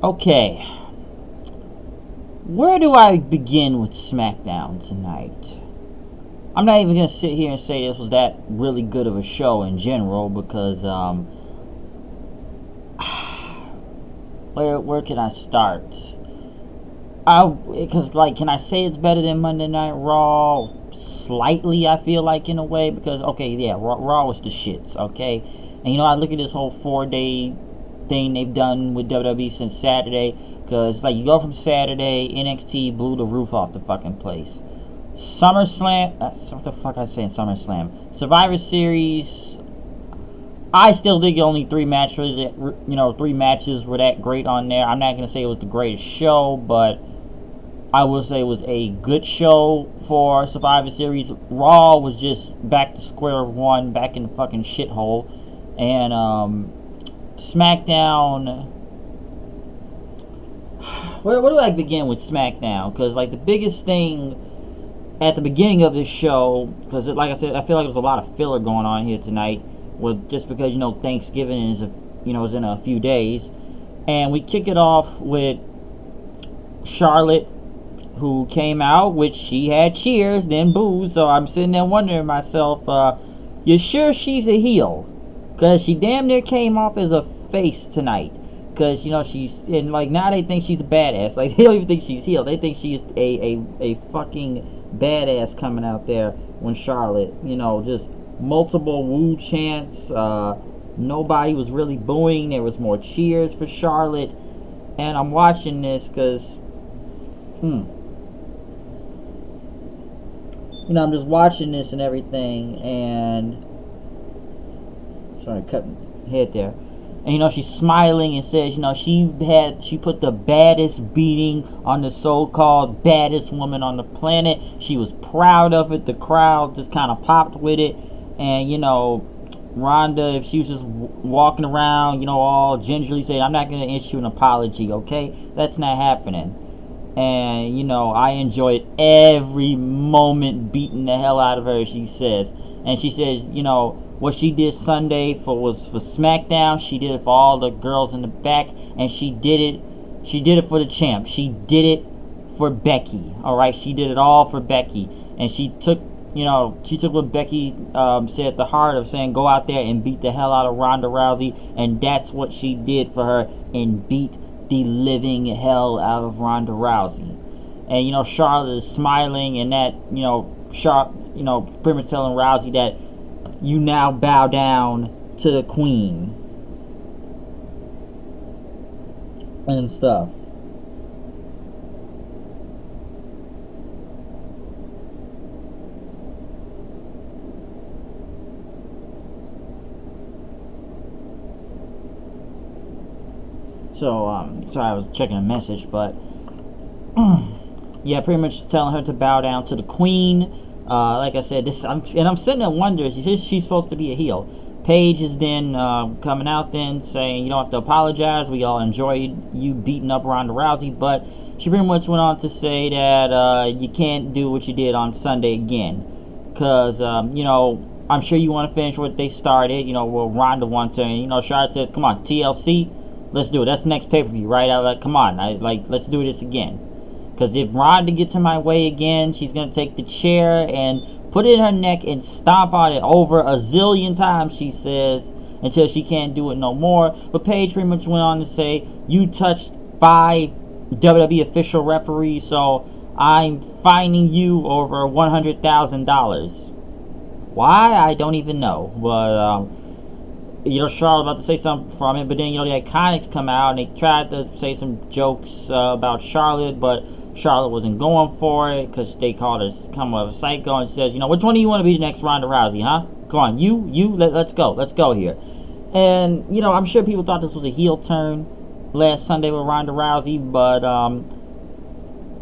Okay, where do I begin with SmackDown tonight? I'm not even gonna sit here and say this was that really good of a show in general because where can I start? Because like, can I say it's better than Monday Night Raw? Slightly, I feel like, in a way, because okay, yeah, Raw was the shits, okay, and I look at this whole 4 day thing they've done with WWE since Saturday, because like you go from Saturday, NXT blew the roof off the fucking place. SummerSlam, what the fuck I saying? SummerSlam, Survivor Series. I still think only three matches were that great on there. I'm not gonna say it was the greatest show, but I will say it was a good show for Survivor Series. Raw was just back to square one, back in the fucking shithole. And SmackDown. Where do I begin with SmackDown? Because like the biggest thing at the beginning of this show, because like I said, I feel like there was a lot of filler going on here tonight. With just because Thanksgiving is is in a few days, and we kick it off with Charlotte, who came out, which she had cheers, then boos. So I'm sitting there wondering myself, you sure she's a heel? Because she damn near came off as a face tonight. Because, she's, and like now they think she's a badass. Like, they don't even think she's heel. They think she's a fucking badass coming out there when Charlotte, just multiple woo chants. Nobody was really booing. There was more cheers for Charlotte. And I'm watching this because, I'm just watching this and everything, and sorry, cut my head there. And she's smiling and says, she put the baddest beating on the so-called baddest woman on the planet. She was proud of it. The crowd just kind of popped with it. And Rhonda, if she was just walking around, all gingerly saying, I'm not going to issue an apology, okay? That's not happening. And, I enjoyed every moment beating the hell out of her, she says. And she says, what she did Sunday was for SmackDown. She did it for all the girls in the back. And she did it for the champ. She did it for Becky. Alright, she did it all for Becky. And she took what Becky said at the heart of saying, go out there and beat the hell out of Ronda Rousey. And that's what she did for her, and beat the living hell out of Ronda Rousey. And Charlotte is smiling, and that pretty much telling Rousey that you now bow down to the queen and stuff. So, sorry, I was checking a message, but yeah, pretty much telling her to bow down to the queen. Like I said, I'm sitting there wondering, she's supposed to be a heel. Paige is then coming out then saying, you don't have to apologize. We all enjoyed you beating up Ronda Rousey, but she pretty much went on to say that you can't do what you did on Sunday again, because I'm sure you want to finish what they started. Well, Ronda wants her, and Charlotte says, come on, TLC. Let's do it. That's the next pay-per-view, right? Come on. Let's do this again. Because if Ronda gets in my way again, she's going to take the chair and put it in her neck and stomp on it over a zillion times, she says, until she can't do it no more. But Paige pretty much went on to say, you touched 5 WWE official referees, so I'm fining you over $100,000. Why? I don't even know. But, Charlotte about to say something from it, but then, the Iconics come out and they tried to say some jokes about Charlotte, but Charlotte wasn't going for it because they called her kind of a psycho, and she says, which one do you want to be the next Ronda Rousey, huh? Come on, let's go here. And, I'm sure people thought this was a heel turn last Sunday with Ronda Rousey, but,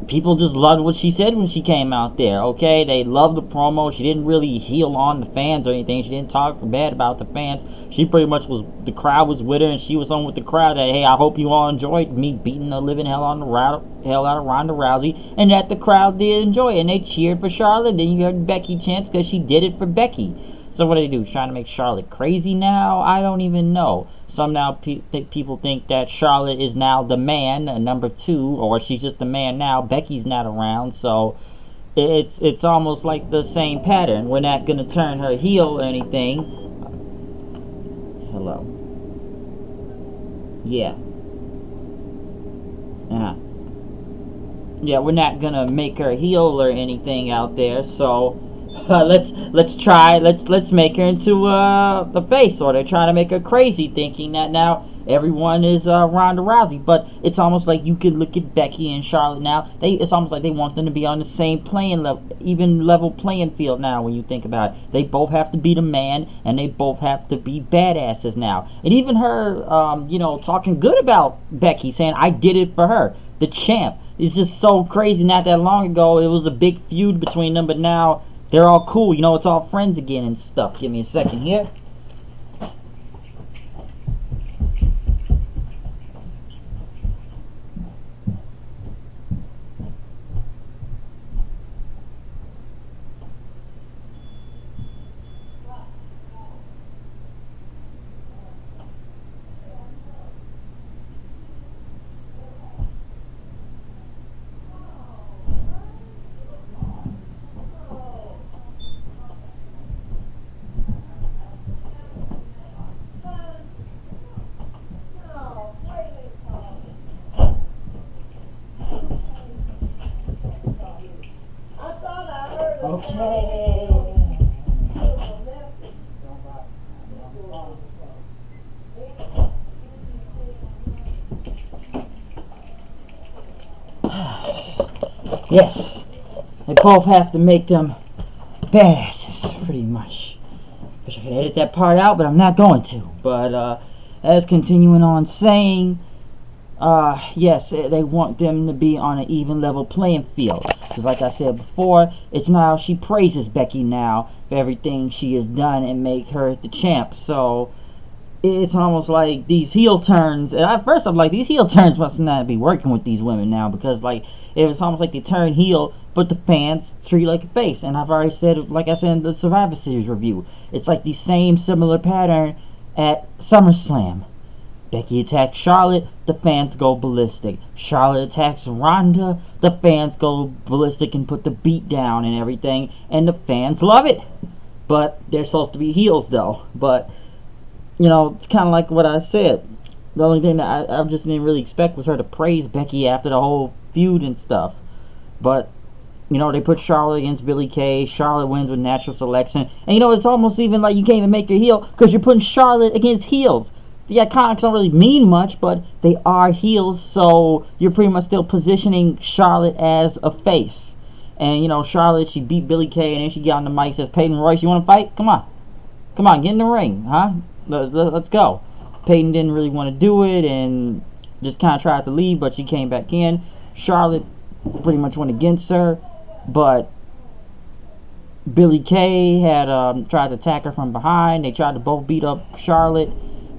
people just loved what she said when she came out there, okay? They loved the promo. She didn't really heel on the fans or anything. She didn't talk bad about the fans. She pretty much the crowd was with her, and she was on with the crowd that, hey, I hope you all enjoyed me beating the living hell out of Ronda Rousey, and that the crowd did enjoy it, and they cheered for Charlotte. Then you heard Becky chants because she did it for Becky. So what do they do? Trying to make Charlotte crazy now? I don't even know. Some now people think that Charlotte is now the man, number 2, or she's just the man now. Becky's not around, so it's almost like the same pattern. We're not gonna turn her heel or anything. Hello. Yeah. Yeah, we're not gonna make her heel or anything out there. So let's make her into the face, or they're trying to make her crazy, thinking that now everyone is Ronda Rousey. But it's almost like you could look at Becky and Charlotte now. It's almost like they want them to be on the same playing level, even level playing field now. When you think about it, they both have to be the man, and they both have to be badasses now. And even her, talking good about Becky, saying I did it for her, the champ. It's just so crazy. Not that long ago, it was a big feud between them, but now they're all cool. It's all friends again and stuff. Give me a second here. Okay. Yes, they both have to make them badasses, pretty much. Wish I could edit that part out, but I'm not going to. But as continuing on saying, yes, they want them to be on an even level playing field. Because like I said before, it's now she praises Becky now for everything she has done and make her the champ. So it's almost like these heel turns, and at first I'm like, these heel turns must not be working with these women now, because like it's almost like they turn heel, but the fans treat like a face. And I've already said, like I said in the Survivor Series review, it's like the same similar pattern at SummerSlam. Becky attacks Charlotte, the fans go ballistic. Charlotte attacks Ronda, the fans go ballistic and put the beat down and everything, and the fans love it. But they're supposed to be heels though. But it's kind of like what I said. The only thing that I just didn't really expect was her to praise Becky after the whole feud and stuff. But they put Charlotte against Billie Kay. Charlotte wins with natural selection. And it's almost even like you can't even make her heel, because you're putting Charlotte against heels. The Iconics don't really mean much, but they are heels, so you're pretty much still positioning Charlotte as a face. And Charlotte, she beat Billie Kay, and then she got on the mic and says, Peyton Royce, you want to fight? Come on, get in the ring, huh? Let's go. Peyton didn't really want to do it and just kind of tried to leave, but she came back in. Charlotte pretty much went against her, but Billie Kay had tried to attack her from behind. They tried to both beat up Charlotte.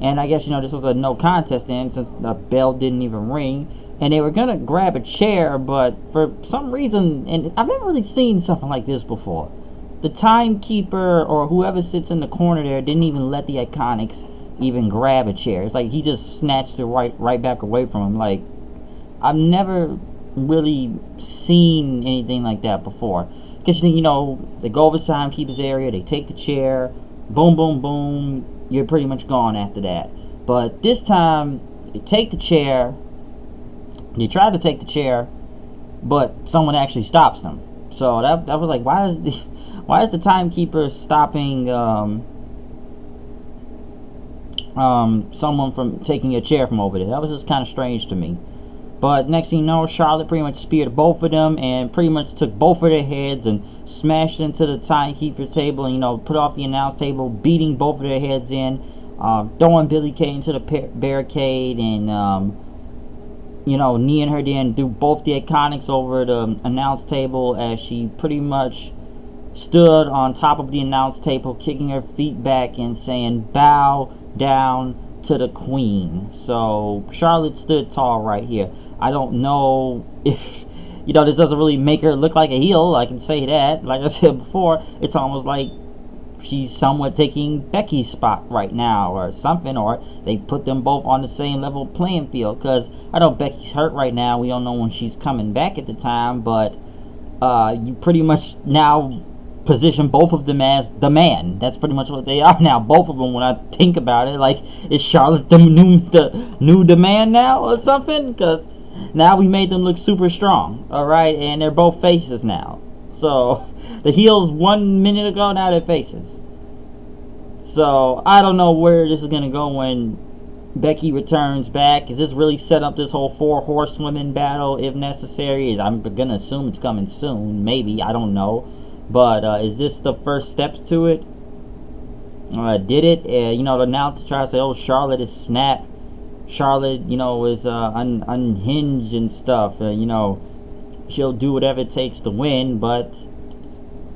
And I guess, this was a no contest then, since the bell didn't even ring. And they were going to grab a chair, but for some reason, and I've never really seen something like this before, the timekeeper or whoever sits in the corner there didn't even let the Iconics even grab a chair. It's like he just snatched it right back away from him. Like, I've never really seen anything like that before. Because you think, they go over to the timekeeper's area, they take the chair, boom, boom, boom, you're pretty much gone after that. But this time, they take the chair, they try to take the chair, but someone actually stops them. So that was like, why is the timekeeper stopping someone from taking a chair from over there? That was just kind of strange to me. But next thing you know, Charlotte pretty much speared both of them and pretty much took both of their heads and smashed into the timekeeper's table and, put off the announce table, beating both of their heads in, throwing Billie Kay into the barricade and, kneeing her there and threw both the Iconics over the announce table as she pretty much stood on top of the announce table, kicking her feet back and saying, bow down to the queen. So Charlotte stood tall right here. I don't know if this doesn't really make her look like a heel, I can say that. Like I said before, it's almost like she's somewhat taking Becky's spot right now or something, or they put them both on the same level playing field, because I know Becky's hurt right now. We don't know when she's coming back at the time, but you pretty much now position both of them as the man. That's pretty much what they are now, both of them, when I think about it. Like, is Charlotte the new demand now or something? Because now we made them look super strong, alright, and they're both faces now. So the heels 1 minute ago, now they're faces. So I don't know where this is gonna go when Becky returns back. Is this really set up this whole 4 horsewomen battle if necessary? I'm gonna assume it's coming soon, maybe, I don't know. But is this the first steps to it? Did it? You know, the announcer tries to say, oh, Charlotte is snapped. Charlotte, you know, is unhinged and stuff. You know, she'll do whatever it takes to win, but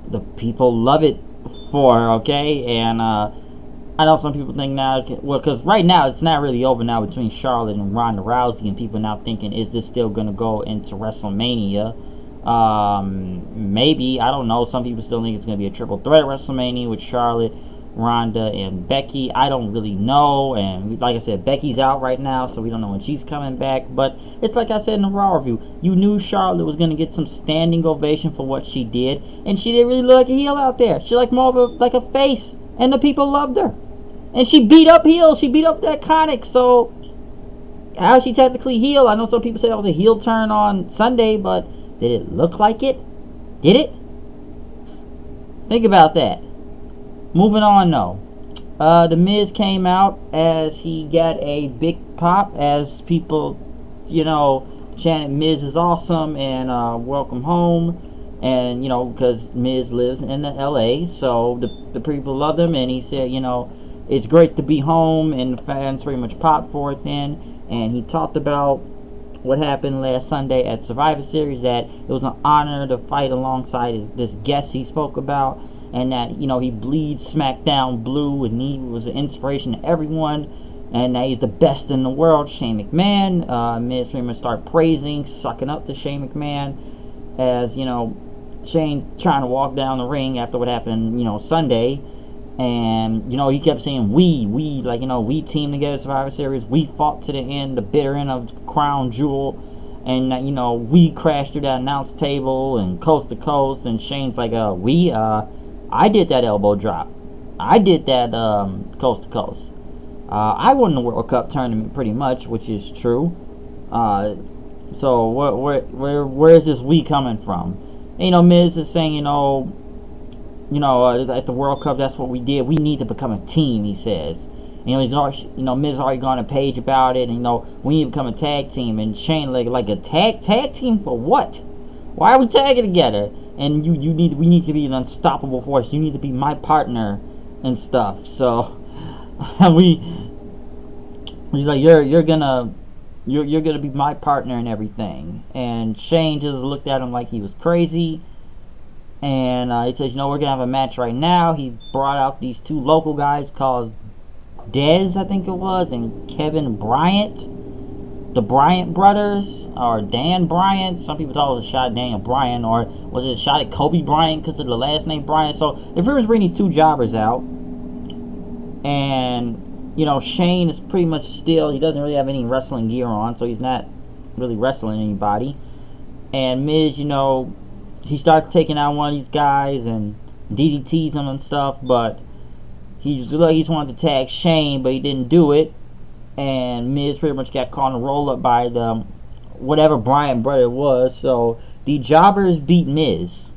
the people love it for her, okay? And I know some people think now, well, because right now it's not really over now between Charlotte and Ronda Rousey, and people now thinking, is this still going to go into WrestleMania? Maybe, I don't know. Some people still think it's going to be a triple threat WrestleMania with Charlotte, Ronda, and Becky. I don't really know, and like I said, Becky's out right now, so we don't know when she's coming back. But it's like I said in the Raw review, you knew Charlotte was going to get some standing ovation for what she did, and she didn't really look like a heel out there. She like more of like a face, and the people loved her. And she beat up heels. She beat up the Iconics. So how is she technically heel? I know some people say that was a heel turn on Sunday, but did it look like it? Did it? Think about that. Moving on, though. The Miz came out as he got a big pop, as people, you know, chanted Miz is awesome and welcome home. And, you know, because Miz lives in the LA, so the people love him. And he said, you know, it's great to be home, and the fans pretty much popped for it then. And he talked about what happened last Sunday at Survivor Series, that it was an honor to fight alongside this guest he spoke about, and that, you know, he bleeds Smackdown blue, and he was an inspiration to everyone, and that he's the best in the world, Shane McMahon. Miz pretty much started praising, sucking up to Shane McMahon, as, you know, Shane trying to walk down the ring after what happened, you know, Sunday. And, you know, he kept saying, we, like, you know, we teamed together Survivor Series. We fought to the end, the bitter end of Crown Jewel. And, you know, we crashed through that announce table and coast to coast. And Shane's like, I did that elbow drop. I did that coast to coast. I won the World Cup tournament pretty much, which is true. So where is this we coming from? And, you know, Miz is saying, you know, at the World Cup, that's what we did. We need to become a team, he says. You know, he's already, you know, Miz already gone on a page about it. And, you know, we need to become a tag team. And Shane like a tag team for what? Why are we tagging together? And we need to be an unstoppable force. You need to be my partner and stuff. So he's like, you're gonna be my partner and everything. And Shane just looked at him like he was crazy. And he says, you know, we're going to have a match right now. He brought out these 2 local guys called Dez, I think it was, and Kevin Bryant. The Bryant brothers, or Dan Bryant. Some people thought it was a shot at Daniel Bryan, or was it a shot at Kobe Bryant because of the last name Bryant? So they pretty much bring these 2 jobbers out. And, you know, Shane is pretty much still, he doesn't really have any wrestling gear on, so he's not really wrestling anybody. And Miz, you know, he starts taking out one of these guys and DDTs him and stuff, but he just wanted to tag Shane, but he didn't do it. And Miz pretty much got caught in a roll up by the whatever Bryan brother was. So the jobbers beat Miz.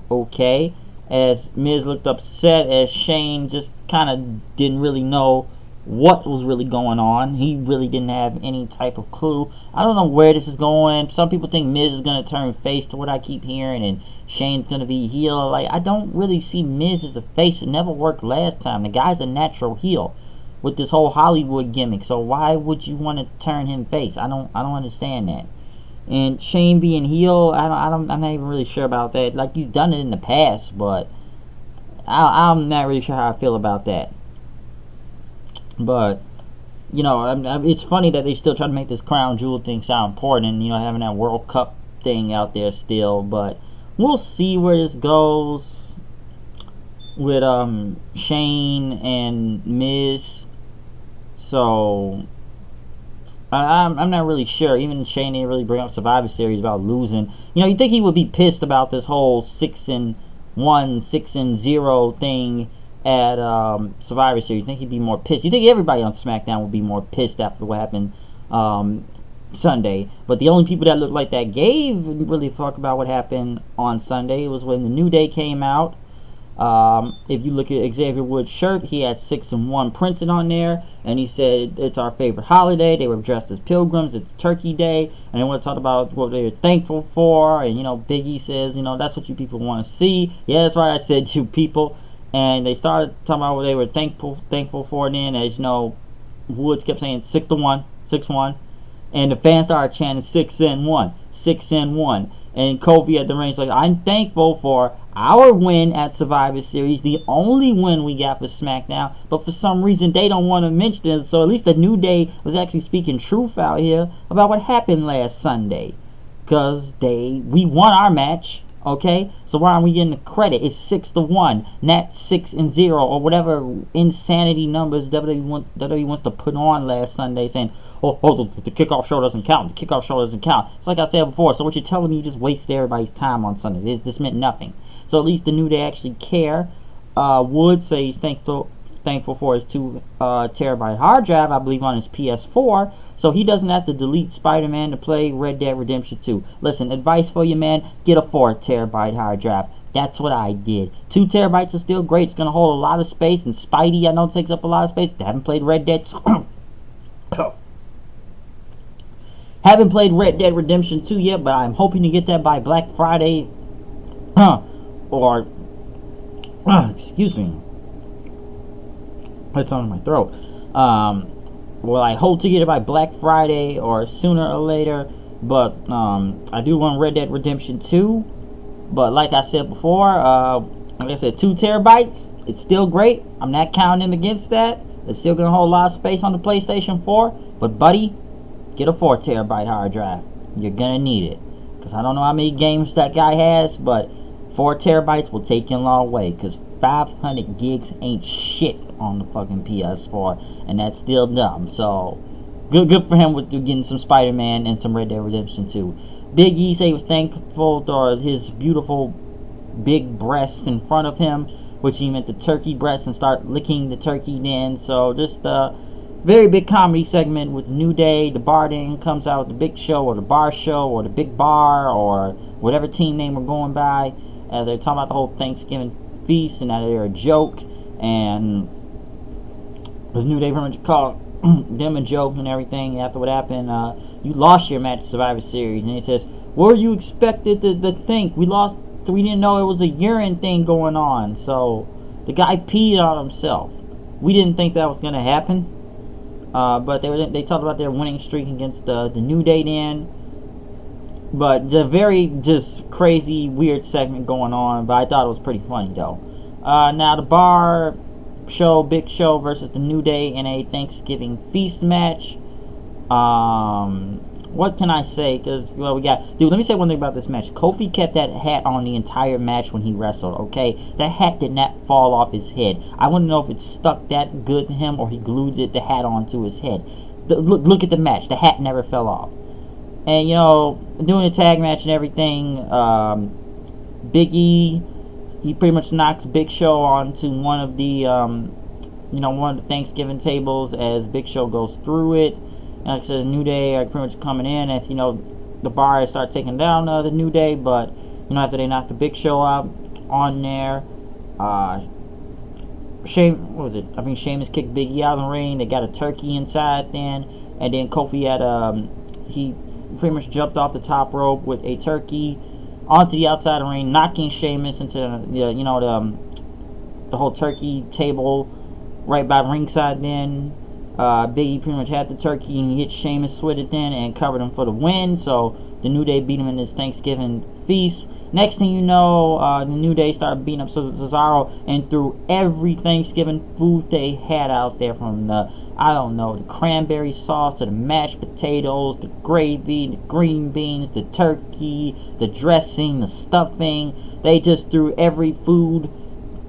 Okay, as Miz looked upset, as Shane just kind of didn't really know what was really going on. He really didn't have any type of clue. I don't know where this is going. Some people think Miz is going to turn face, to what I keep hearing, and Shane's going to be heel. Like, I don't really see Miz as a face. It never worked last time. The guy's a natural heel with this whole Hollywood gimmick. So why would you want to turn him face? I don't understand that. And Shane being heel, I'm not even really sure about that. Like, he's done it in the past, but I'm not really sure how I feel about that. But, you know, it's funny that they still try to make this Crown Jewel thing sound important, you know, having that World Cup thing out there still. But we'll see where this goes. with Shane and Miz. So I'm not really sure. Even Shane didn't really bring up Survivor Series about losing. You think he would be pissed about this whole 6-1, 6-0 thing at Survivor Series. You think he'd be more pissed? You think everybody on SmackDown would be more pissed after what happened Sunday? But the only people that looked like that gave really fuck about what happened on Sunday was when the New Day came out. If you look at Xavier Woods' shirt, he had 6-1 printed on there, and he said it's our favorite holiday. They were dressed as pilgrims. It's Turkey Day, and they want to talk about what they were thankful for. And Big E says, that's what you people want to see. Yeah, that's right. I said you people, and they started talking about what they were thankful for. And then, as Woods kept saying 6-1, 6-1, and the fans started chanting 6-1, 6-1. And Kofi at the range like, I'm thankful for our win at Survivor Series, the only win we got for SmackDown, but for some reason they don't want to mention it. So at least the New Day was actually speaking truth out here about what happened last Sunday, because we won our match. Okay, so why aren't we getting the credit? It's 6-1, not 6-0, or whatever insanity numbers WWE wants to put on last Sunday, saying, the kickoff show doesn't count. The kickoff show doesn't count. It's like I said before. So what you're telling me, you just wasted everybody's time on Sunday. This meant nothing. So at least the New Day actually care. Wood says he's thankful for his 2 terabyte hard drive, I believe, on his PS4, so he doesn't have to delete Spider-Man to play Red Dead Redemption 2. Listen, advice for you, man, get a 4 terabyte hard drive. That's what I did. 2 terabytes is still great. It's going to hold a lot of space, and Spidey, I know, takes up a lot of space. I haven't played Red Dead haven't played Red Dead Redemption 2 yet, but I'm hoping to get that by Black Friday, or, excuse me, it's on my throat. Well, I hope to get it by Black Friday or sooner or later, but I do want Red Dead Redemption 2. But like I said before, like I said, 2 terabytes, it's still great. I'm not counting them against that. It's still going to hold a lot of space on the PlayStation 4. But buddy, get a 4 terabyte hard drive. You're going to need it. Because I don't know how many games that guy has, but 4 terabytes will take you a long way. Because 500 gigs ain't shit on the fucking PS4, and that's still dumb. So good for him with getting some Spider-Man and some Red Dead Redemption 2. Big E said he was thankful for his beautiful big breast in front of him, which he meant the turkey breast, and start licking the turkey then. So just a very big comedy segment with the New Day. The Bar then comes out with the Big Show, or the Bar Show, or the Big Bar, or whatever team name we're going by, as they're talking about the whole Thanksgiving feast and that they're a joke. And the New Day pretty much called them a joke and everything after what happened. You lost your match Survivor Series, and he says, what were you expected to think? We didn't know it was a urine thing going on. So the guy peed on himself. We didn't think that was going to happen. But they talked about their winning streak against the New Day then. But the very just crazy, weird segment going on. But I thought it was pretty funny though. Now the Bar Show, Big Show versus the New Day in a Thanksgiving feast match. What can I say? Because, well, let me say one thing about this match. Kofi kept that hat on the entire match when he wrestled, okay? That hat did not fall off his head. I want to know if it stuck that good to him or he glued the hat onto his head. Look at the match. The hat never fell off. And, doing a tag match and everything, Big E, he pretty much knocks Big Show onto one of the Thanksgiving tables as Big Show goes through it. And like I said, the New Day are pretty much coming in, and the Bar start taking down the New Day, but after they knock the Big Show out on there, Sheamus kicked Big E out of the ring. They got a turkey inside then, and then Kofi had he pretty much jumped off the top rope with a turkey onto the outside of the ring, knocking Sheamus into the whole turkey table right by ringside then. Big E pretty much had the turkey, and he hit Sheamus with it then and covered him for the win. So the New Day beat him in this Thanksgiving feast. Next thing you know, the New Day started beating up Cesaro and threw every Thanksgiving food they had out there, from the cranberry sauce to the mashed potatoes, the gravy, the green beans, the turkey, the dressing, the stuffing. They just threw every food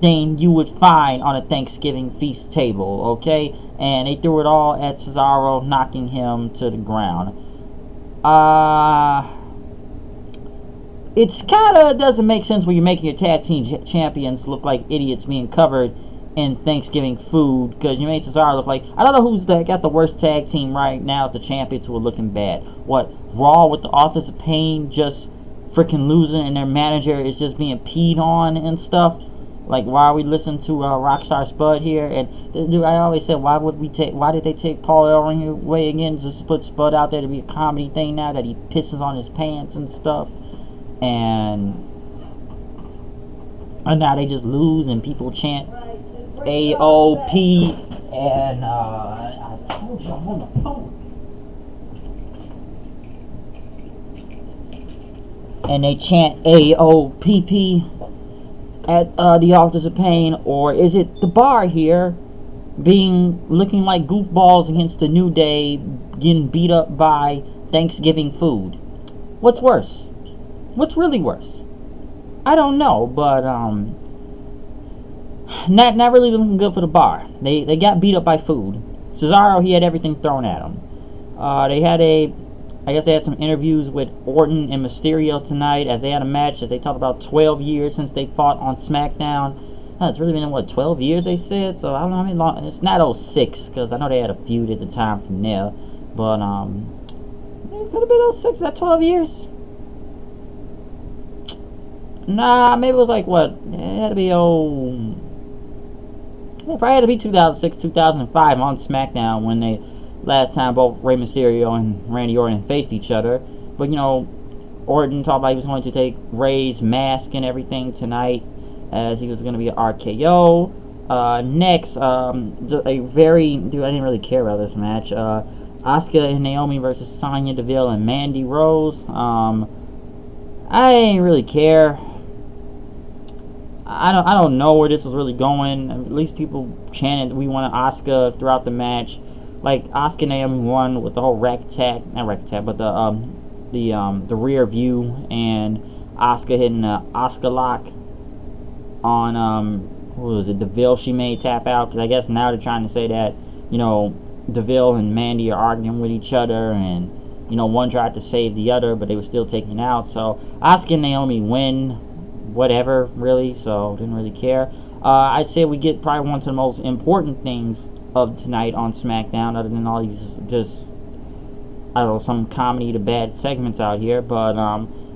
everything you would find on a Thanksgiving feast table, okay? And they threw it all at Cesaro, knocking him to the ground. It's kind of doesn't make sense when you're making your tag team champions look like idiots being covered in Thanksgiving food, because you made Cesaro look like, I don't know who's got the worst tag team right now as the champions who are looking bad. What, Raw with the Authors of Pain just freaking losing and their manager is just being peed on and stuff? Like, why are we listening to Rockstar Spud here? And dude, I always said, why did they take Paul Ellering away again, just to put Spud out there to be a comedy thing now that he pisses on his pants and stuff? And now they just lose and people chant AOP, and I told you I'm on the phone. And they chant AOPP at the Authors of Pain, or is it the Bar here looking like goofballs against the New Day getting beat up by Thanksgiving food? What's worse? What's really worse? I don't know, but not really looking good for the Bar. They got beat up by food. Cesaro, he had everything thrown at him. I guess they had some interviews with Orton and Mysterio tonight as they had a match, as they talked about 12 years since they fought on Smackdown. It's really been, 12 years they said? So I don't know how many long. It's not 06, because I know they had a feud at the time from there. But it could have been 06. Is that 12 years? Nah, maybe it was like, what? It had to be, it probably had to be 2006, 2005 on SmackDown when they last time both Rey Mysterio and Randy Orton faced each other. But, Orton talked about he was going to take Rey's mask and everything tonight, as he was going to be an RKO. Next, I didn't really care about this match. Asuka and Naomi versus Sonya Deville and Mandy Rose. I didn't really care. I don't know where this was really going. At least people chanted we wanted Asuka throughout the match. Like, Asuka and Naomi won with the whole but the rear view, and Asuka hitting the Asuka lock on what was it, Deville. She made tap out, because I guess now they're trying to say that Deville and Mandy are arguing with each other, and one tried to save the other, but they were still taken out. So Asuka and Naomi win, whatever, really. So didn't really care. I say we get probably one of the most important things of tonight on SmackDown, other than all these just, I don't know, some comedy to bad segments out here. But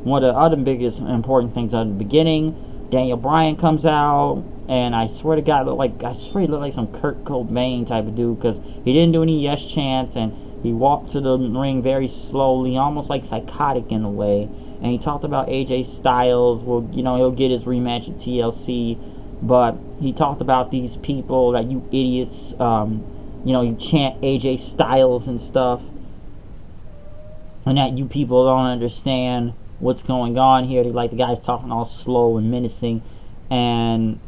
one of the other biggest important things at the beginning, Daniel Bryan comes out, and I swear to God, he looked like some Kurt Cobain type of dude, because he didn't do any yes chants, and he walked to the ring very slowly, almost like psychotic in a way. And he talked about AJ Styles. Well, he'll get his rematch at TLC. But he talked about these people, that you idiots, you chant AJ Styles and stuff, and that you people don't understand what's going on here. Like, the guy's talking all slow and menacing, and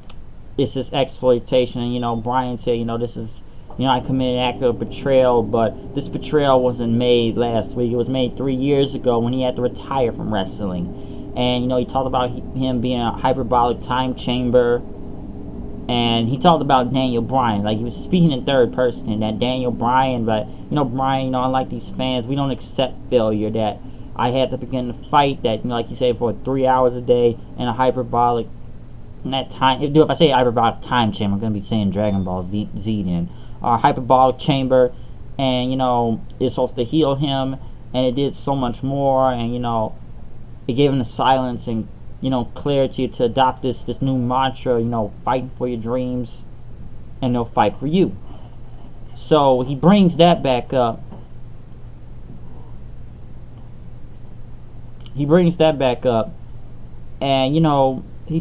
it's just exploitation. And Bryan said, this is, I committed an act of betrayal, but this betrayal wasn't made last week. It was made 3 years ago when he had to retire from wrestling. And he talked about him being a hyperbolic time chamber. And he talked about Daniel Bryan, like he was speaking in third person, and that Daniel Bryan, but Bryan, unlike these fans, we don't accept failure. That I had to begin to fight, that like you say, for 3 hours a day in a hyperbolic, that time. If I say hyperbolic time chamber, I'm gonna be saying Dragon Ball Z then, hyperbolic chamber, and it's supposed to heal him, and it did so much more, and it gave him the silence and clarity to adopt this new mantra, fighting for your dreams, and they'll fight for you. So he brings that back up. And he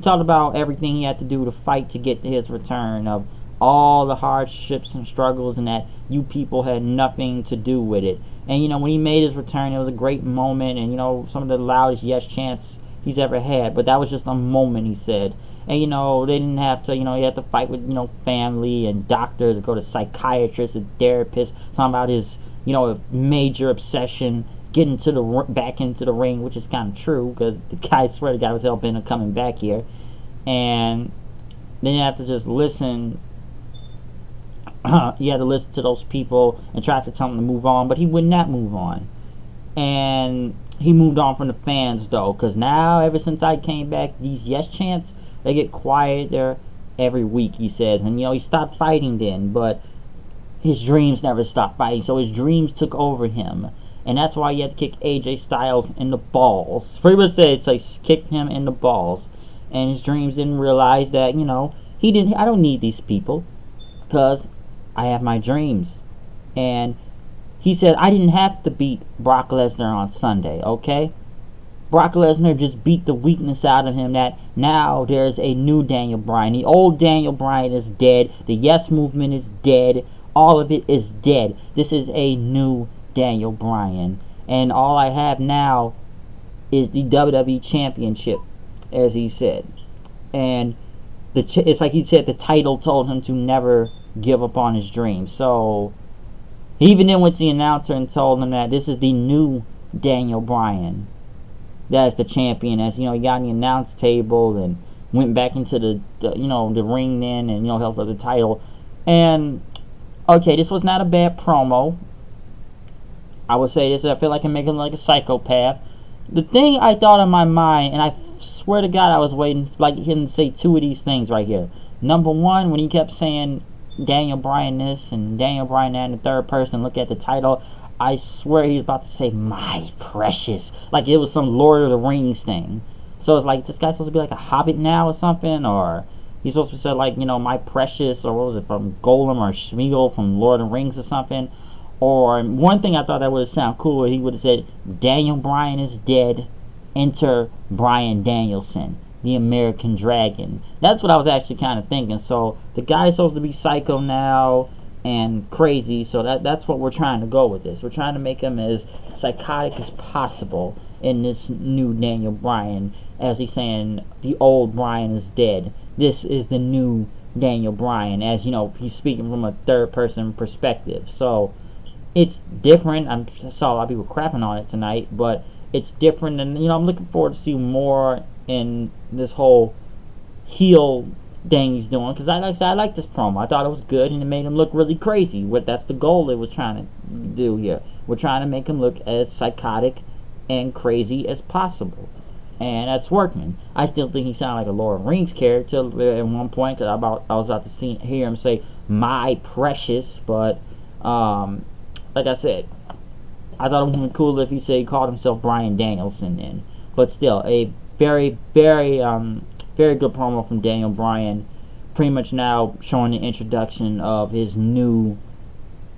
talked about everything he had to do to fight to get to his return, of all the hardships and struggles, and that you people had nothing to do with it. And when he made his return, it was a great moment, and some of the loudest yes chants he's ever had, but that was just a moment, he said. And they didn't have to, he had to fight with family and doctors, go to psychiatrists and therapists, talking about his major obsession getting back into the ring, which is kind of true, because the guy, swear to God, was helping him coming back here. And then you have to just listen. You had to listen to those people and try to tell them to move on, but he would not move on. And he moved on from the fans, though, because now, ever since I came back, these yes chants, they get quieter every week, he says. And, he stopped fighting then, but his dreams never stopped fighting, so his dreams took over him. And that's why he had to kick AJ Styles in the balls. Pretty much said, it's like, kick him in the balls. And his dreams didn't realize that, I don't need these people, because I have my dreams. And he said, I didn't have to beat Brock Lesnar on Sunday, okay? Brock Lesnar just beat the weakness out of him, that now there's a new Daniel Bryan. The old Daniel Bryan is dead. The Yes Movement is dead. All of it is dead. This is a new Daniel Bryan. And all I have now is the WWE Championship, as he said. And it's like he said, the title told him to never give up on his dreams. So he even then went to the announcer and told him that this is the new Daniel Bryan. That is the champion. As he got on the announce table and went back into the ring then, and held up the title. And okay, this was not a bad promo. I would say this. I feel like I'm making him like a psychopath. The thing I thought in my mind, and I swear to God, I was waiting like him to say two of these things right here. Number one, when he kept saying Daniel Bryan this and Daniel Bryan that, and the third person look at the title, I swear he was about to say my precious, like it was some Lord of the Rings thing. So it's like, this guy's supposed to be like a hobbit now or something, or he's supposed to say like, my precious, or what was it, from Golem or Schmeagol from Lord of the Rings or something. Or one thing I thought that would have sounded cooler, he would have said, Daniel Bryan is dead, enter Bryan Danielson, the American Dragon. That's what I was actually kind of thinking. So the guy's supposed to be psycho now and crazy, so that's what we're trying to go with this. We're trying to make him as psychotic as possible in this new Daniel Bryan, as he's saying the old Bryan is dead. This is the new Daniel Bryan, as he's speaking from a third person perspective. So it's different. I saw a lot of people crapping on it tonight, but it's different, and I'm looking forward to see more in this whole heel thing he's doing, because I like this promo. I thought it was good, and it made him look really crazy. That's the goal it was trying to do here. We're trying to make him look as psychotic and crazy as possible, and that's working. I still think he sounded like a Lord of the Rings character at one point, because I was about to hear him say my precious, but like I said, I thought it would have been cool if he called himself Bryan Danielson then. But still, a very, very, very good promo from Daniel Bryan. Pretty much now showing the introduction of his new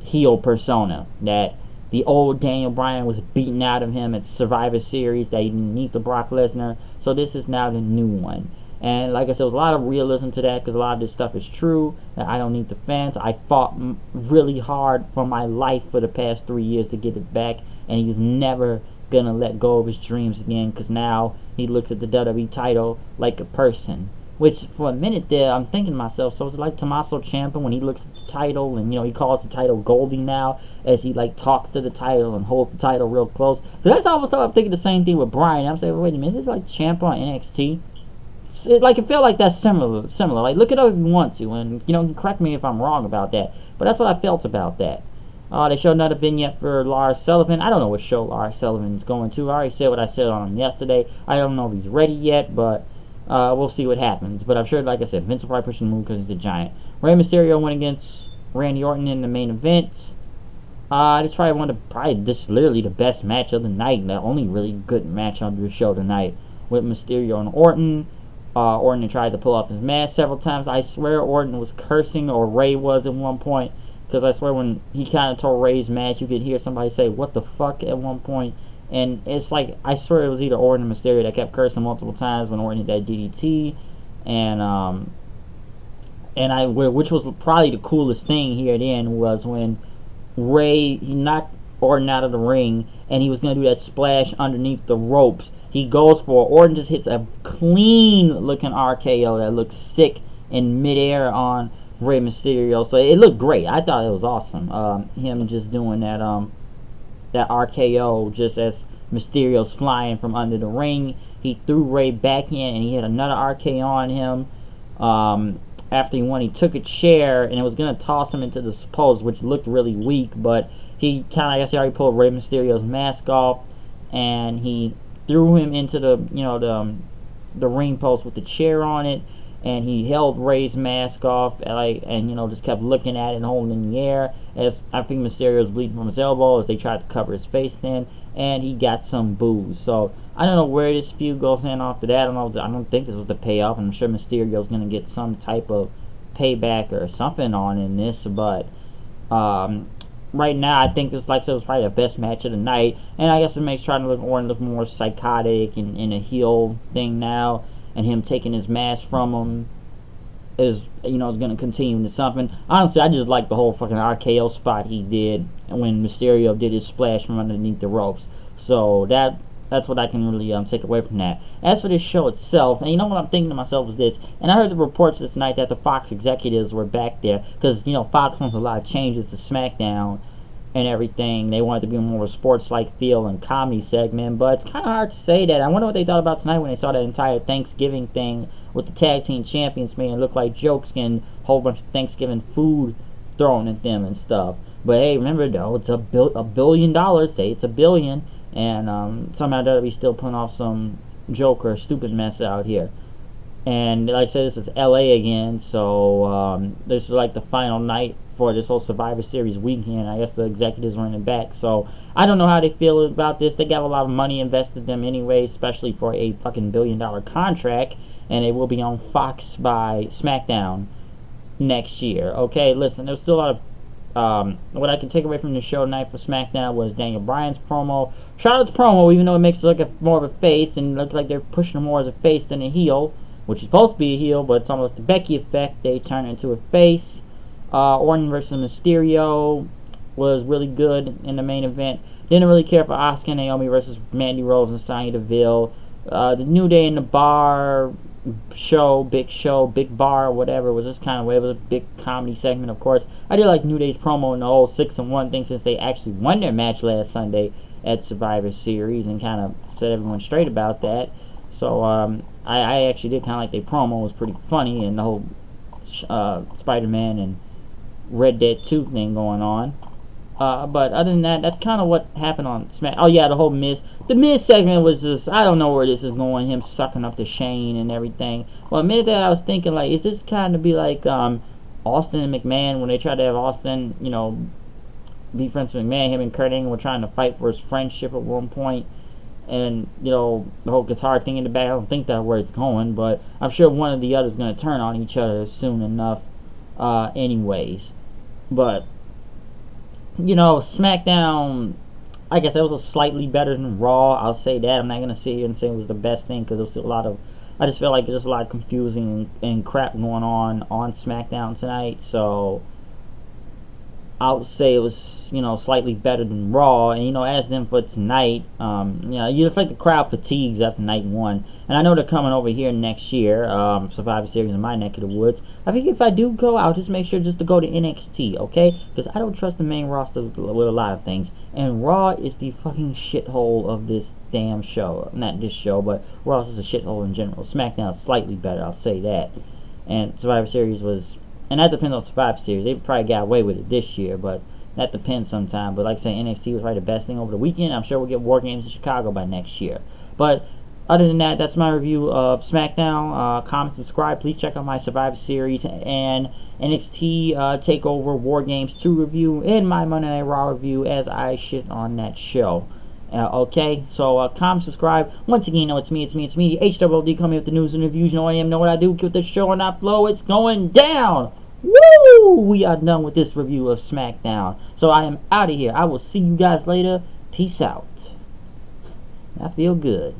heel persona. That the old Daniel Bryan was beaten out of him at Survivor Series. That he didn't need the Brock Lesnar. So this is now the new one. And like I said, there was a lot of realism to that, because a lot of this stuff is true. That I don't need the fans. I fought really hard for my life for the past 3 years to get it back, and he was never gonna let go of his dreams again, because now he looks at the WWE title like a person. Which for a minute there, I'm thinking to myself, so it's like Tommaso Ciampa when he looks at the title, and he calls the title Goldie now, as he talks to the title and holds the title real close. So that's almost how I'm thinking the same thing with Bryan. I'm saying, wait a minute, is this like Ciampa on NXT? It felt like that's similar. Like, look it up if you want to, and correct me if I'm wrong about that. But that's what I felt about that. They showed another vignette for Lars Sullivan. I don't know what show Lars Sullivan's going to. I already said what I said on him yesterday. I don't know if he's ready yet, but we'll see what happens. But I'm sure, like I said, Vince will probably push the move because he's a giant. Rey Mysterio went against Randy Orton in the main event. This is probably literally the best match of the night. The only really good match on the show tonight, with Mysterio and Orton. Orton tried to pull off his mask several times. I swear Orton was cursing, or Rey was at one point, because I swear when he kind of tore Rey's mask, you could hear somebody say what the fuck at one point. And it's like, I swear it was either Orton or Mysterio that kept cursing multiple times when Orton hit that DDT. Which was probably the coolest thing here then, was when Rey, he knocked Orton out of the ring, and he was going to do that splash underneath the ropes. He goes for it. Orton just hits a clean looking RKO that looks sick in midair on Rey Mysterio. So it looked great. I thought it was awesome. Him just doing that RKO just as Mysterio's flying from under the ring. He threw Rey back in, and he hit another RKO on him. after he won, he took a chair and it was gonna toss him into the post, which looked really weak, but he kind of, I guess he already pulled Rey Mysterio's mask off, and he threw him into the, the ring post with the chair on it, and he held Rey's mask off, and just kept looking at it and holding it in the air, as I think Mysterio was bleeding from his elbow as they tried to cover his face then, and he got some boos. So I don't know where this feud goes in after that. I don't think this was the payoff. I'm sure Mysterio's gonna get some type of payback or something on in this, but right now I think this, like I said, was probably the best match of the night, and I guess it makes trying to look more psychotic and in a heel thing now, and him taking his mask from him is going to continue into something. Honestly, I just like the whole fucking RKO spot he did when Mysterio did his splash from underneath the ropes. So that's what I can really take away from that. As for this show itself, and what I'm thinking to myself is this, and I heard the reports this night that the Fox executives were back there, because Fox wants a lot of changes to Smackdown and everything. They wanted to be more of a sports-like feel and comedy segment, but it's kind of hard to say that. I wonder what they thought about tonight when they saw that entire Thanksgiving thing with the tag team champions making it look like jokes, getting a whole bunch of Thanksgiving food thrown at them and stuff. But hey, remember though, it's $1 billion. It's $1 billion, and somehow WWE still putting off some joke or stupid mess out here. And like I said, this is LA again, so this is like the final night for this whole Survivor Series weekend. I guess the executives are in the back, so I don't know how they feel about this. They got a lot of money invested in them anyway, especially for a fucking $1 billion contract, and it will be on Fox by Smackdown next year. Okay, listen, there's still a lot of what I can take away from the show tonight for Smackdown was Daniel Bryan's promo. Charlotte's promo, even though it makes it look more of a face and looks like they're pushing her more as a face than a heel, which is supposed to be a heel, but it's almost the Becky effect. They turn it into a face. Orton versus Mysterio was really good in the main event. Didn't really care for Asuka and Naomi versus Mandy Rose and Sonya Deville. The New Day in the bar show, big bar, whatever, was just kind of way. It was a big comedy segment, of course. I did like New Day's promo and the whole 6-1 thing, since they actually won their match last Sunday at Survivor Series, and kind of set everyone straight about that. So I actually did kind of like their promo. It was pretty funny, and the whole Spider-Man and Red Dead 2 thing going on. But other than that, that's kind of what happened on Smack. Oh yeah, the whole Miz segment was just, I don't know where this is going, him sucking up to Shane and everything. Well, a minute that I was thinking, like, is this kind of be like Austin and McMahon when they tried to have Austin, be friends with McMahon? Him and Kurt Angle were trying to fight for his friendship at one point, and the whole guitar thing in the back. I don't think that's where it's going, but I'm sure one of the others going to turn on each other soon enough anyways. But Smackdown, like I said, it was slightly better than Raw. I'll say that. I'm not gonna sit here and say it was the best thing, because there was a lot of, I just feel like there's a lot of confusing and crap going on Smackdown tonight. So I would say it was, slightly better than Raw. And, as then for tonight, you just like the crowd fatigues after night one. And I know they're coming over here next year, Survivor Series in my neck of the woods. I think if I do go, I'll just make sure just to go to NXT, okay? Because I don't trust the main roster with a lot of things. And Raw is the fucking shithole of this damn show. Not this show, but Raw is a shithole in general. SmackDown is slightly better, I'll say that. And Survivor Series was... And that depends on Survivor Series. They probably got away with it this year, but that depends sometime. But like I say, NXT was probably the best thing over the weekend. I'm sure we'll get War Games in Chicago by next year. But other than that, that's my review of SmackDown. Comment, subscribe. Please check out my Survivor Series and NXT TakeOver War Games 2 review and my Monday Night Raw review as I shit on that show. Okay, so comment, subscribe. Once again, it's me, the HWD, coming with the news and reviews. Know I am, know what I do. Keep the show on that flow. It's going down. Woo! We are done with this review of SmackDown. So I am out of here. I will see you guys later. Peace out. I feel good.